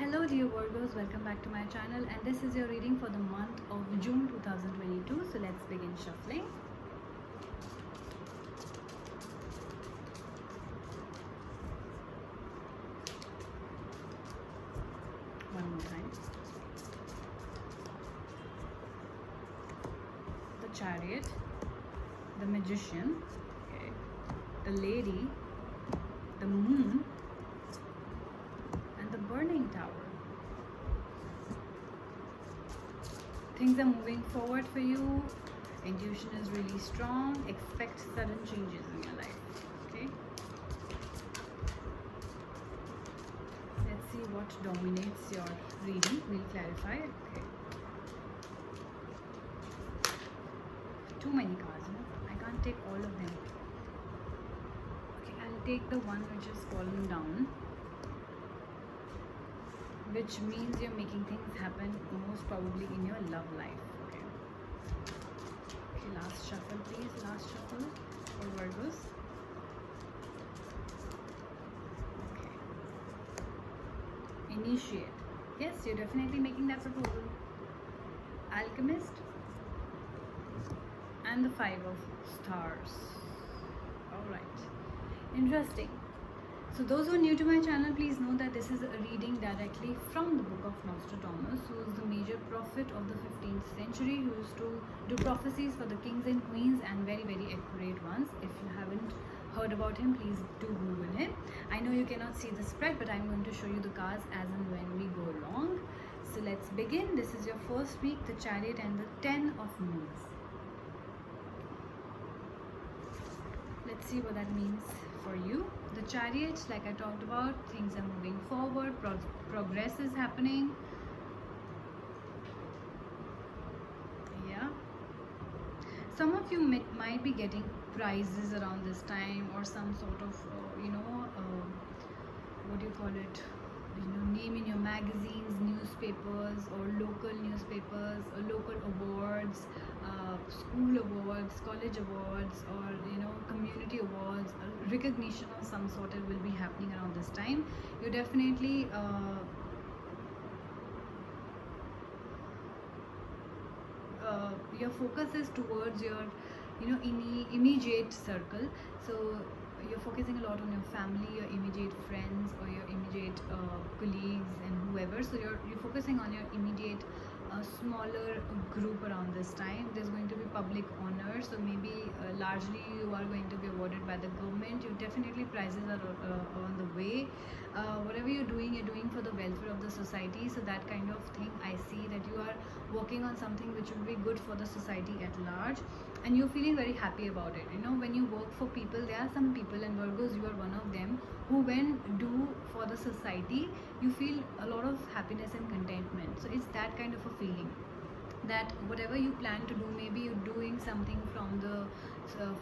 Hello dear Virgos, welcome back to my channel, and this is your reading for the month of June 2022. So let's begin shuffling. One more time. The Chariot, the Magician, okay, the Lady, the Moon, and the Burning Tower. Things are moving forward for you. Intuition is really strong. Expect sudden changes in your life. Okay. Let's see what dominates your reading. We'll clarify. Okay. Too many cards, no? I can't take all of them. Okay, I'll take the one which is fallen down, which means you're making things happen most probably in your love life. Okay. Okay, last shuffle please. Last shuffle for Virgos. Okay. Initiate. Yes, you're definitely making that proposal. Alchemist. And the Five of Stars. Alright. Interesting. So those who are new to my channel, please know that this is a reading directly from the book of Nostradamus, who is the major prophet of the 15th century, who used to do prophecies for the kings and queens, and very accurate ones. If you haven't heard about him, please do Google him. I know you cannot see the spread, but I'm going to show you the cards as and when we go along. So let's begin. This is your first week, the Chariot and the 10 of Moons. Let's see what that means for you. The Chariot, like I talked about, things are moving forward, progress is happening. Yeah. Some of you might be getting prizes around this time, or some sort of, what do you call it? Name in your magazines, newspapers, or local newspapers, or local awards, school awards, college awards, or community awards. Recognition of some sort will be happening around this time. You definitely your focus is towards your immediate circle. So you're focusing a lot on your family, your immediate friends, or your immediate colleagues and whoever. So you're focusing on your immediate smaller group around this time. There's going to be public honor, so maybe largely you are going to be awarded by the government. You definitely prizes are on the way. Whatever you're doing for the welfare of the society. So that kind of thing, I see that you are working on something which will be good for the society at large, and you're feeling very happy about it. When you work for people, there are some people, and Virgos, you are one of them, who when do for the society, you feel a lot of happiness and contentment. So it's that kind of a feeling that whatever you plan to do, maybe you're doing something from the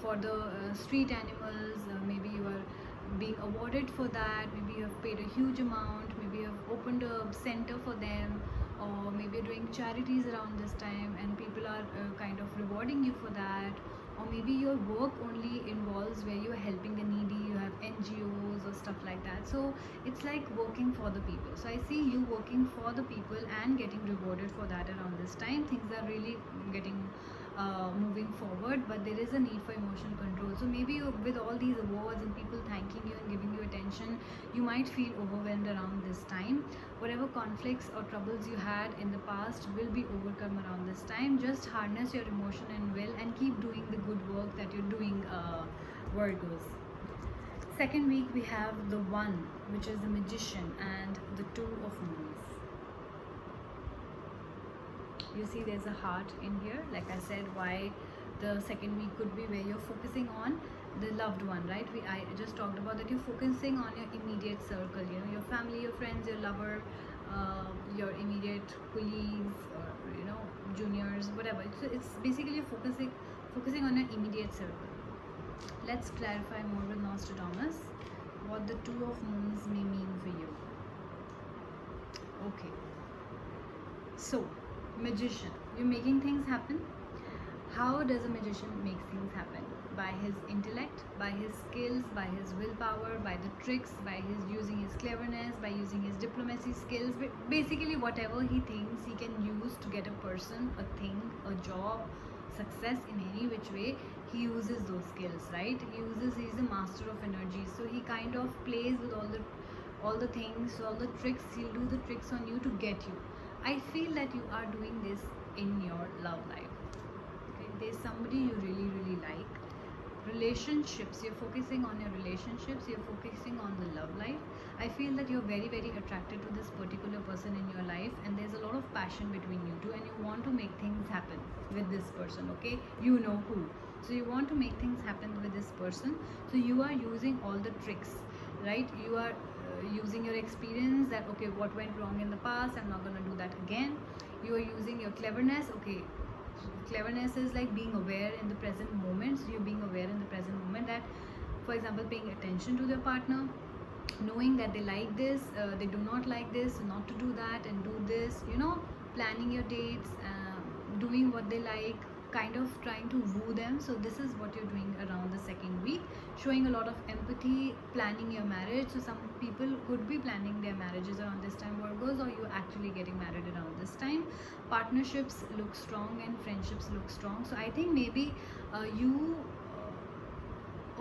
for the street animals, maybe you are being awarded for that, maybe you have paid a huge amount, maybe you have opened a center for them, or maybe you're doing charities around this time and people are kind of rewarding you for that. Or maybe your work only involves where you are helping the needy, you have NGOs or stuff like that. So it's like working for the people. So I see you working for the people and getting rewarded for that around this time. Things are really getting moving forward, but there is a need for emotional control. So maybe with all these awards and people thanking you and giving you attention, you might feel overwhelmed around this time. Whatever conflicts or troubles you had in the past will be overcome around this time. Just harness your emotion and will, and keep doing the good work that you're doing, Virgos. Second week we have the One, which is the Magician, and the Two of Moons. You see there's a heart in here. Like I said, why the second week could be where you're focusing on the loved one, right? I just talked about that you're focusing on your immediate circle, your family, your friends, your lover, your immediate colleagues, or juniors, whatever. So it's basically you're focusing on your immediate circle. Let's clarify more with Nostradamus what the Two of Moons may mean for you. Okay, so Magician, you're making things happen. How does a magician make things happen? by his intellect, by his skills, by his willpower, by the tricks, by his using his cleverness, by using his diplomacy skills. Basically, whatever he thinks he can use to get a person, a thing, a job, success in any which way, he uses those skills, right? He's a master of energy, so he kind of plays with all the things, all the tricks. He'll do the tricks on you to get you. I feel that you are doing this in your love life. Okay, there's somebody you really like. Relationships, you're focusing on your relationships, you're focusing on the love life. I feel that you're very attracted to this particular person in your life, and there's a lot of passion between you two, and you want to make things happen with this person. Okay, you know who. So you want to make things happen with this person, so you are using all the tricks, right? You are using your experience that, okay, what went wrong in the past, I'm not going to do that again. You are using your cleverness. Okay, cleverness is like being aware in the present moment. So you're being aware in the present moment that, for example, paying attention to their partner, knowing that they like this, they do not like this, so not to do that and do this, planning your dates, doing what they like, kind of trying to woo them. So this is what you're doing around the second week, showing a lot of empathy, planning your marriage. So some people could be planning their marriages around this time, Virgos, or you're actually getting married around this time. Partnerships look strong and friendships look strong. So I think maybe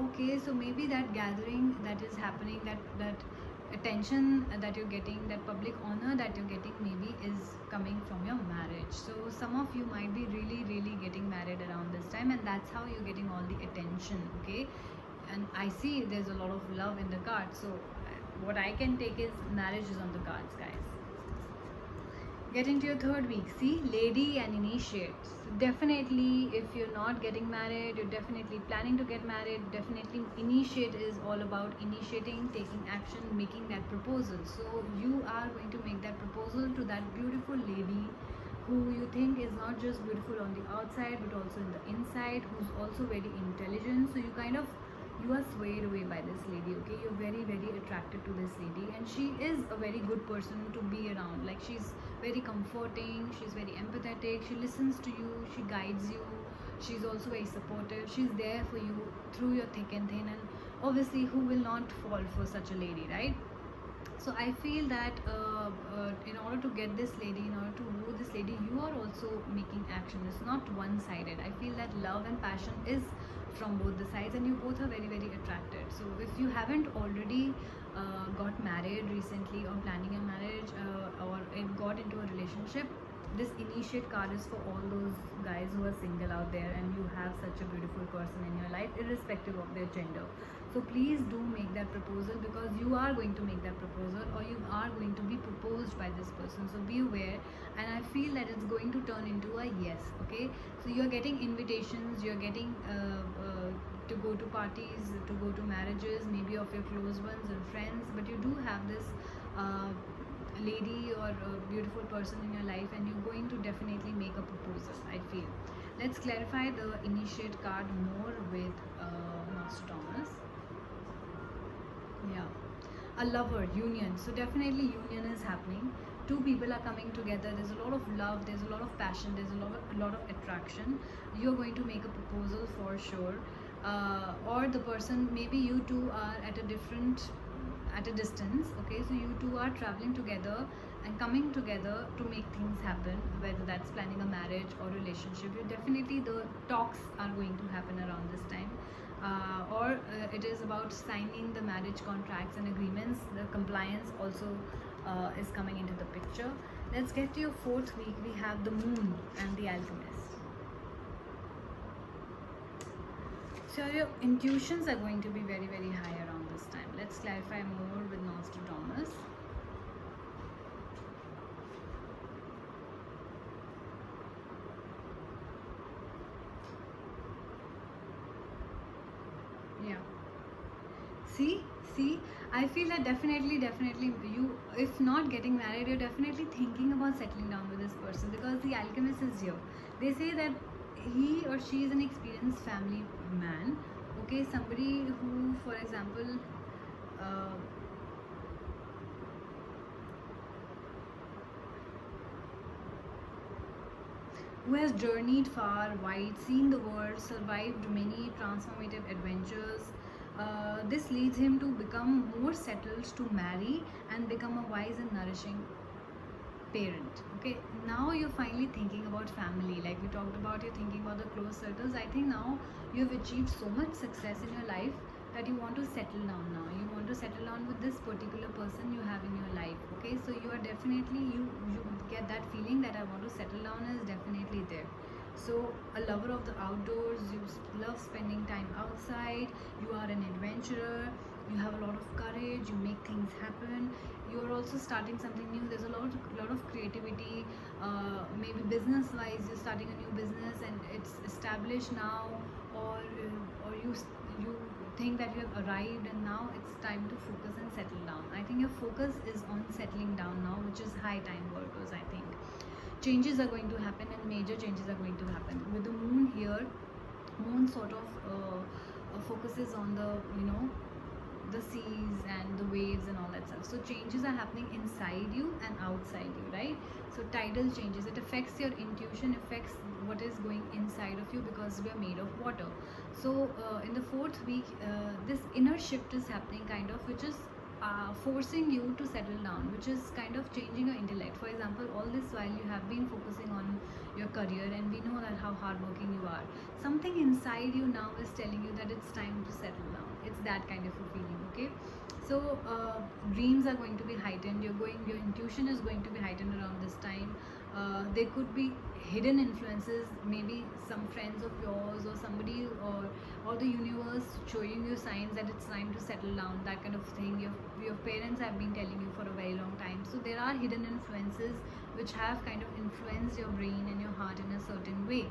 okay, so maybe that gathering that is happening, that attention that you're getting, that public honor that you're getting, maybe is coming from your marriage. So some of you might be really getting married around this time, and that's how you're getting all the attention. Okay, and I see there's a lot of love in the cards, so what I can take is marriage is on the cards, guys. Get into your third week. See, lady and initiate. So definitely, if you're not getting married, you're definitely planning to get married. Definitely, initiate is all about initiating, taking action, making that proposal. So you are going to make that proposal to that beautiful lady who you think is not just beautiful on the outside but also in the inside, who's also very intelligent. So you are swayed away by this lady. Okay, you're very attracted to this lady, and she is a very good person to be around. Like, she's very comforting, she's very empathetic, she listens to you, she guides you, she's also very supportive, she's there for you through your thick and thin. And obviously, who will not fall for such a lady, right? So I feel that in order to get this lady, in order to woo this lady, you are also making action. It's not one-sided. I feel that love and passion is from both the sides, and you both are very attracted. So if you haven't already got married recently, or planning a marriage, or got into a relationship, this initiate card is for all those guys who are single out there, and you have such a beautiful person in your life, irrespective of their gender. So please do make that proposal, because you are going to make that proposal, or you are going to be proposed by this person. So be aware, and I feel that it's going to turn into a yes. Okay, so you're getting invitations, you're getting to go to parties, to go to marriages, maybe of your close ones and friends, but you do have this lady or a beautiful person in your life, and you're going to definitely make a proposal, I feel. Let's clarify the initiate card more with Nostradamus. Yeah, a lover, union. So definitely union is happening. Two people are coming together. There's a lot of love, there's a lot of passion, there's a lot of attraction. You're going to make a proposal for sure, or the person, maybe you two are at a distance. Okay, so you two are traveling together and coming together to make things happen, whether that's planning a marriage or relationship. You definitely, the talks are going to happen around this time, or it is about signing the marriage contracts and agreements. The compliance also is coming into the picture. Let's get to your fourth week. We have the moon and the alchemist. So your intuitions are going to be very high around this time. Let's clarify more with Nostradamus. Yeah. See, I feel that definitely you, if not getting married, you're definitely thinking about settling down with this person, because the alchemist is here. They say that he or she is an experienced family man. Okay, somebody who, for example, who has journeyed far, wide, seen the world, survived many transformative adventures. This leads him to become more settled, to marry, and become a wise and nourishing parent. Okay, now you're finally thinking about family. Like we talked about, you're thinking about the close circles. I think now you've achieved so much success in your life that you want to settle down now. You want to settle down with this particular person you have in your life. Okay, so you are definitely, you get that feeling that I want to settle down is definitely there. So a lover of the outdoors, you love spending time outside, you are an adventurer, you have a lot of courage, you make things happen, you are also starting something new. There's a lot of creativity, maybe business wise you're starting a new business and it's established now, or you think that you have arrived and now it's time to focus and settle down. I think your focus is on settling down now, which is high time, Virgos. I think changes are going to happen and major changes are going to happen with the moon here. Moon sort of focuses on the, you know, the seas and the waves and all that stuff. So changes are happening inside you and outside you, right? So tidal changes, it affects your intuition, affects what is going inside of you, because we are made of water. So in the fourth week, this inner shift is happening, kind of, which is forcing you to settle down, which is kind of changing your intellect. For example, all this while you have been focusing on your career, and we know that how hardworking you are. Something inside you now is telling you that it's time to settle down. It's that kind of a feeling. Okay, so dreams are going to be heightened. Your intuition is going to be heightened around this time. There could be hidden influences, maybe some friends of yours or somebody, or the universe showing you signs that it's time to settle down, that kind of thing. Your parents have been telling you for a very long time. So there are hidden influences which have kind of influenced your brain and your heart in a certain way.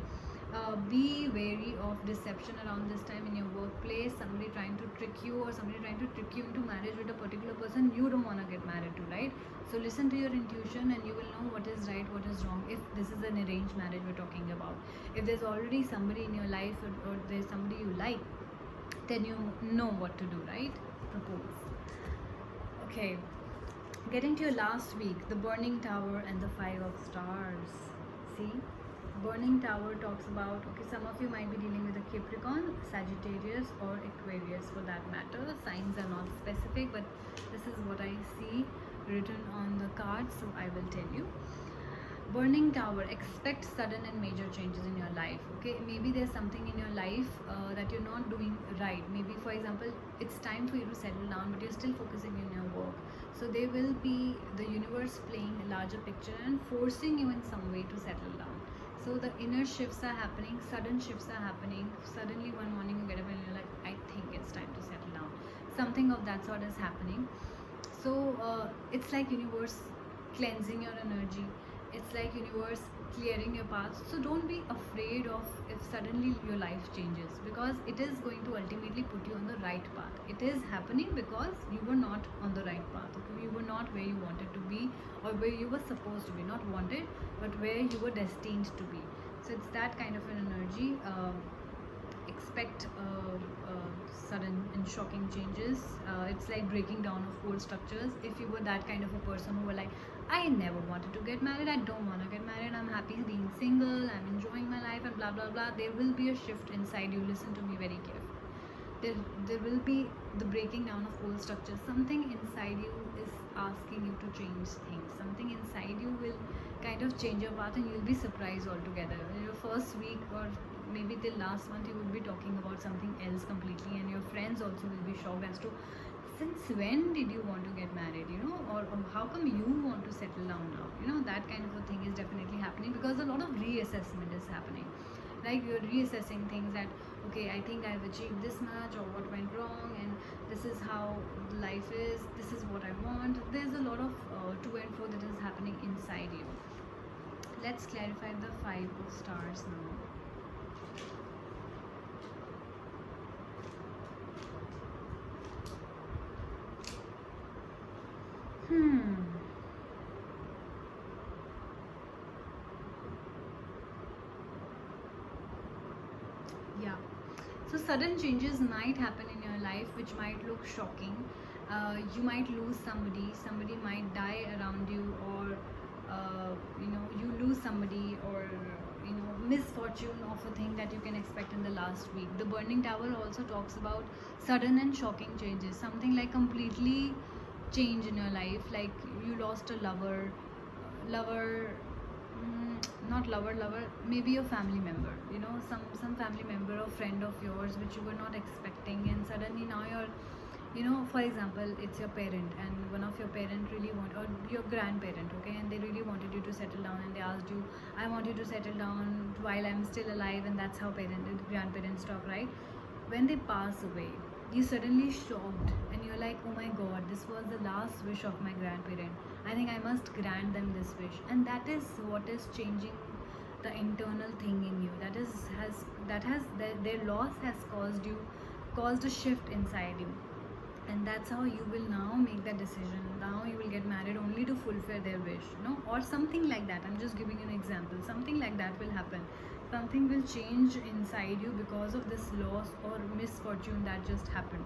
Be wary of deception around this time in your workplace. Somebody trying to trick you, or somebody trying to trick you into marriage with a particular person you don't want to get married to, right? So listen to your intuition and you will know what is right, what is wrong. If this is an arranged marriage we're talking about, if there's already somebody in your life, or there's somebody you like, then you know what to do, right? Propose. Okay, getting to your last week, the burning tower and the 5 of stars. See, burning tower talks about, okay, some of you might be dealing with a Capricorn, Sagittarius, or Aquarius for that matter. Signs are not specific, but this is what I see written on the card, so I will tell you. Burning tower, expect sudden and major changes in your life. Okay, maybe there's something in your life that you're not doing right. Maybe, for example, it's time for you to settle down, but you're still focusing on your work. So there will be the universe playing a larger picture and forcing you in some way to settle down. So the inner shifts are happening, sudden shifts are happening. Suddenly one morning you get up and you're like, I think it's time to settle down. Something of that sort is happening. So it's like universe cleansing your energy. It's like universe clearing your path. So don't be afraid of if suddenly your life changes, because it is going to ultimately put you on the right path. It is happening because you were not on the right path. Okay? You were not where you wanted to be, or where you were supposed to be. Not wanted, but where you were destined to be. So it's that kind of an energy. Expect sudden and shocking changes. It's like breaking down of old structures. If you were that kind of a person who were like, I never wanted to get married, I don't want to get married, I'm happy being single, I'm enjoying my life, and blah blah blah, there will be a shift inside you. Listen to me very carefully. There will be the breaking down of old structures. Something inside you is asking you to change things. Something inside you will kind of change your path, and you'll be surprised altogether. In your first week, or maybe till last month, you will be talking about something else completely, and your friends also will be shocked as to, since when did you want to get married, you know, or how come you want to settle down now, you know. That kind of a thing is definitely happening, because a lot of reassessment is happening. Like you're reassessing things that, okay, I think I've achieved this much, or what went wrong, and this is how life is, this is what I want. There's a lot of to and fro that is happening inside you. Let's clarify the 5 of stars now. Yeah. So sudden changes might happen in your life, which might look shocking. You might lose somebody. Somebody might die around you, or you know, you lose somebody, or you know, misfortune of a thing that you can expect in the last week. The burning tower also talks about sudden and shocking changes, something like completely change in your life, like you lost a lover, not lover, maybe a family member, you know, some family member or friend of yours which you were not expecting, and suddenly now you're, you know, for example, it's your parent, and one of your parent really want, or your grandparent, okay, and they really wanted you to settle down, and they asked you, I want you to settle down while I'm still alive, and that's how grandparents talk, right? When they pass away, you suddenly shocked, and you're like, oh my god, this was the last wish of my grandparent, I think I must grant them this wish. And that is what is changing the internal thing in you. That is has their loss has caused a shift inside you, and that's how you will now make that decision. Now you will get married only to fulfill their wish, you know, or something like that. I'm just giving you an example. Something like that will happen. Something will change inside you because of this loss or misfortune that just happened.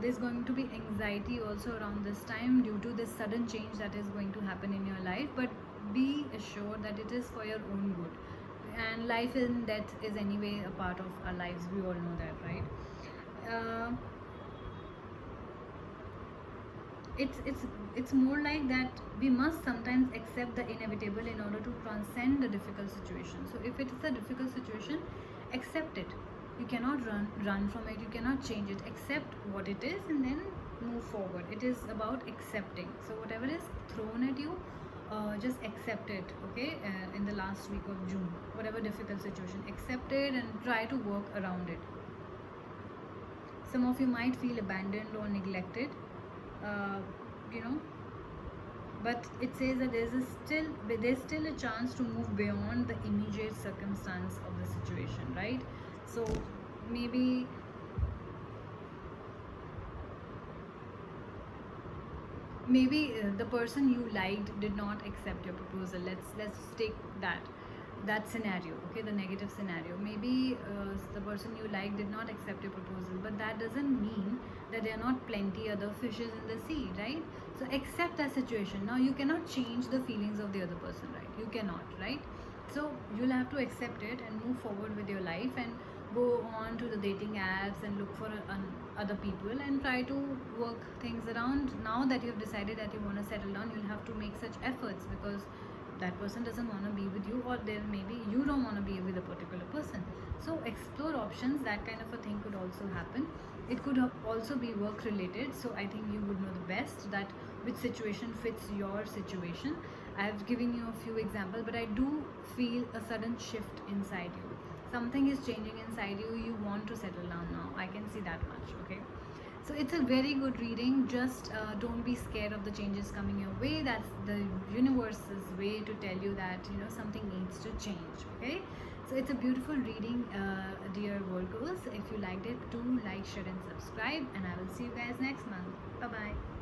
There's going to be anxiety also around this time due to this sudden change that is going to happen in your life, but be assured that it is for your own good. And life and death is anyway a part of our lives, we all know that, right? uh, it's more like that we must sometimes accept the inevitable in order to transcend the difficult situation. So if it's a difficult situation, accept it. You cannot run from it, you cannot change it. Accept what it is and then move forward. It is about accepting. So whatever is thrown at you, just accept it, okay? In the last week of June, whatever difficult situation, accept it and try to work around it. Some of you might feel abandoned or neglected, you know, but it says that there's still a chance to move beyond the immediate circumstance of the situation, right? So maybe the person you liked did not accept your proposal. Let's take that scenario, okay, the negative scenario. Maybe the person you like did not accept your proposal, but that doesn't mean that there are not plenty other fishes in the sea, right? So accept that situation. Now you cannot change the feelings of the other person, right? You cannot, right? So you'll have to accept it and move forward with your life, and go on to the dating apps and look for other people and try to work things around. Now that you've decided that you want to settle down, you'll have to make such efforts, because that person doesn't want to be with you, or there maybe you don't want to be with a particular person. So explore options. That kind of a thing could also happen. It could also be work related, so I think you would know the best that which situation fits your situation. I've given you a few examples, but I do feel a sudden shift inside you. Something is changing inside you. You want to settle down now. I can see that much, okay? So it's a very good reading. Just don't be scared of the changes coming your way. That's the universe's way to tell you that, you know, something needs to change, okay? So it's a beautiful reading, dear Virgos. If you liked it, do like, share and subscribe, and I will see you guys next month. Bye bye.